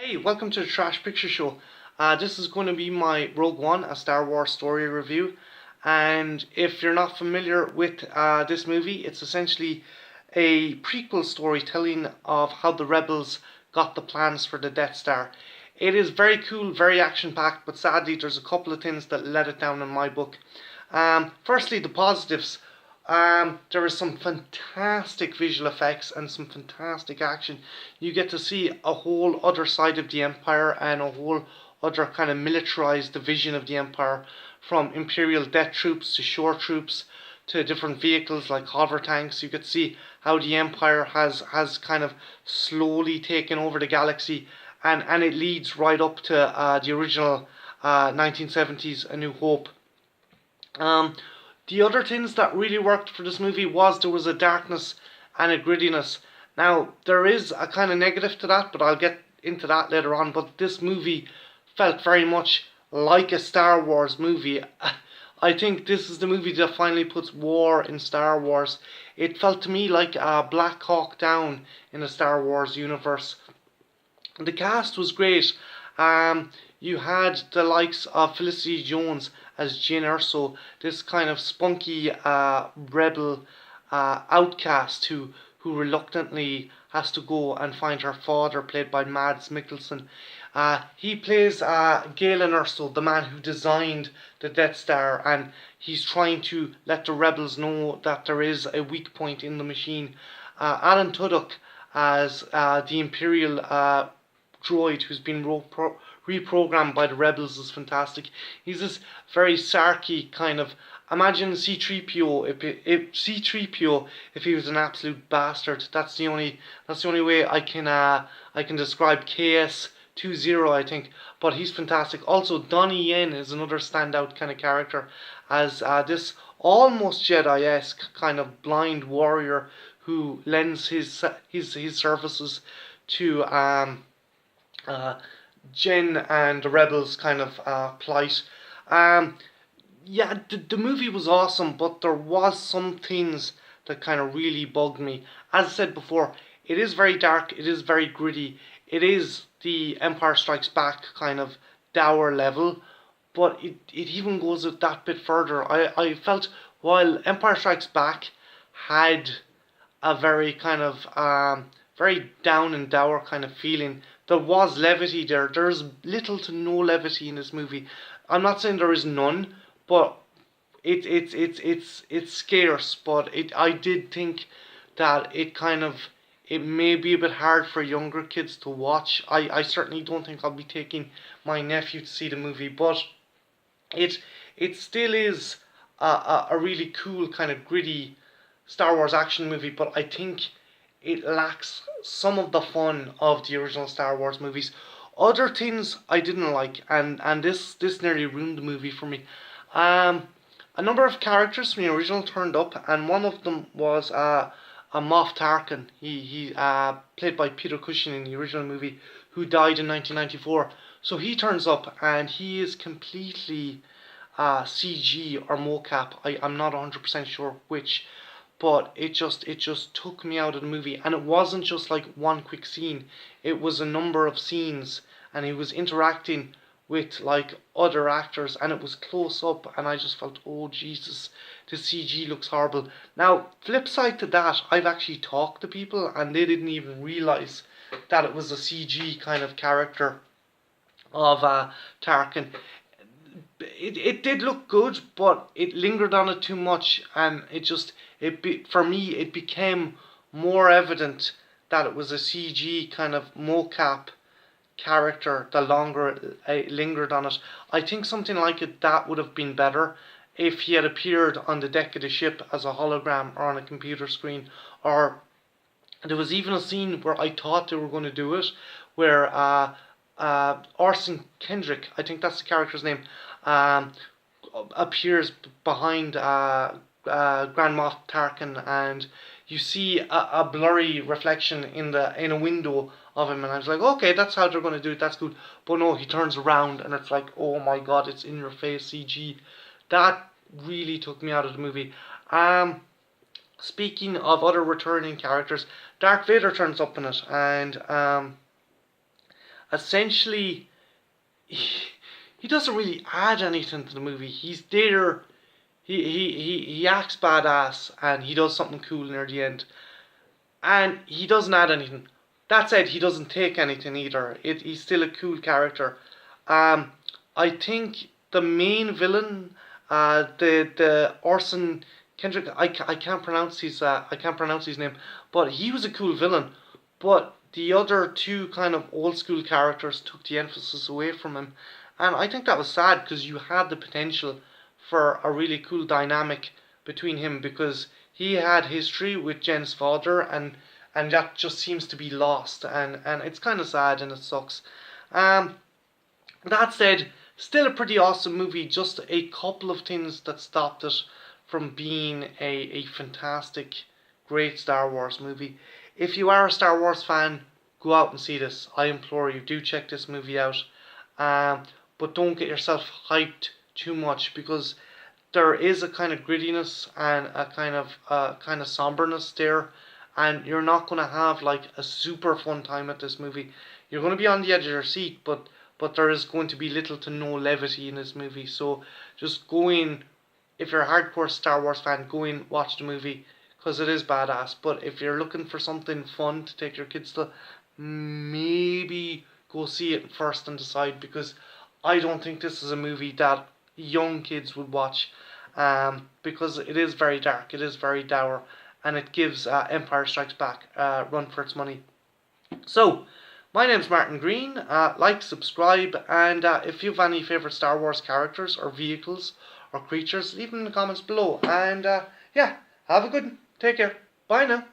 Hey, welcome to the Trash Picture Show. This is going to be my Rogue One, a Star Wars story review. And if you're not familiar with this movie, it's essentially a prequel story telling of how the rebels got the plans for the Death Star. It is very cool, very action packed, but sadly, there's a couple of things that let it down in my book. Firstly, the positives. There is some fantastic visual effects and some fantastic action. You get to see a whole other side of the Empire and a whole other kind of militarized division of the Empire, from Imperial death troops to shore troops to different vehicles like hover tanks. You could see how the Empire has kind of slowly taken over the galaxy, and it leads right up to the original 1970s A New Hope. Um, the other things that really worked for this movie was there was a darkness and a grittiness. Now, there is a kind of negative to that, but I'll get into that later on. But this movie felt very much like a Star Wars movie. I think this is the movie that finally puts war in Star Wars. It felt to me like a Black Hawk Down in the Star Wars universe. The cast was great. You had the likes of Felicity Jones as Jyn Erso, this kind of spunky rebel outcast who reluctantly has to go and find her father, played by Mads Mikkelsen. He plays Galen Erso, the man who designed the Death Star, and he's trying to let the rebels know that there is a weak point in the machine. Alan Tudyk as the Imperial droid who's been reprogrammed by the rebels is fantastic. He's this very sarky kind of, imagine C-3PO if C-3PO if he was an absolute bastard. That's the only way I can describe KS-20, I think. But he's fantastic. Also, Donnie Yen is another standout kind of character as this almost Jedi-esque kind of blind warrior who lends his services to uh, Jyn and the rebels kind of plight. Um, yeah, the movie was awesome, but there was some things that kind of really bugged me. As I said before, it is very dark, it is very gritty, it is the Empire Strikes Back kind of dour level, but it even goes that bit further. I felt while Empire Strikes Back had a very kind of very down and dour kind of feeling. There was levity there. There's little to no levity in this movie. I'm not saying there is none, but it's scarce. But I did think that it may be a bit hard for younger kids to watch. I certainly don't think I'll be taking my nephew to see the movie, but it it still is a really cool kind of gritty Star Wars action movie, but I think it lacks some of the fun of the original Star Wars movies. Other things I didn't like, and this nearly ruined the movie for me. Um, a number of characters from the original turned up, and one of them was a Moff Tarkin. He played by Peter Cushing in the original movie, who died in 1994. So he turns up, and he is completely CG or mocap. I'm not 100% sure which, but it just took me out of the movie. And it wasn't just like one quick scene, it was a number of scenes, and he was interacting with like other actors, and it was close up, and I just felt, oh Jesus, the CG looks horrible. Now, flip side to that, I've actually talked to people and they didn't even realize that it was a CG kind of character of Tarkin. It did look good, but it lingered on it too much, and for me it became more evident that it was a CG kind of mocap character the longer it lingered on it. I think something like that would have been better if he had appeared on the deck of the ship as a hologram or on a computer screen. Or there was even a scene where I thought they were going to do it, where Orson Kendrick, I think that's the character's name, um, appears behind Grand Moff Tarkin, and you see a blurry reflection in a window of him, and I was like, okay, that's how they're going to do it. That's good. But no, he turns around, and it's like, oh my god, it's in your face CG. That really took me out of the movie. Speaking of other returning characters, Darth Vader turns up in it, and essentially he doesn't really add anything to the movie. He's there. He acts badass and he does something cool near the end, and he doesn't add anything. That said, he doesn't take anything either. He's still a cool character. Um, I think the main villain, the Orson Kendrick, I can't pronounce his name, but he was a cool villain. But the other two kind of old school characters took the emphasis away from him, and I think that was sad because you had the potential for a really cool dynamic between him because he had history with Jen's father, and that just seems to be lost, and it's kind of sad and it sucks. Um, that said, still a pretty awesome movie. Just a couple of things that stopped it from being a fantastic, great Star Wars movie. If you are a Star Wars fan, go out and see this. I implore you, do check this movie out. Um, but don't get yourself hyped too much because there is a kind of grittiness and a kind of somberness there, and you're not going to have like a super fun time at this movie. You're going to be on the edge of your seat, but there is going to be little to no levity in this movie. So just go in. If you're a hardcore Star Wars fan, go in, watch the movie because it is badass. But if you're looking for something fun to take your kids to, maybe go see it first and decide, because I don't think this is a movie that young kids would watch, because it is very dark, it is very dour, and it gives Empire Strikes Back run for its money. So, my name's Martin Green. Like, subscribe, and if you have any favourite Star Wars characters or vehicles or creatures, leave them in the comments below. And yeah, have a good one. Take care. Bye now.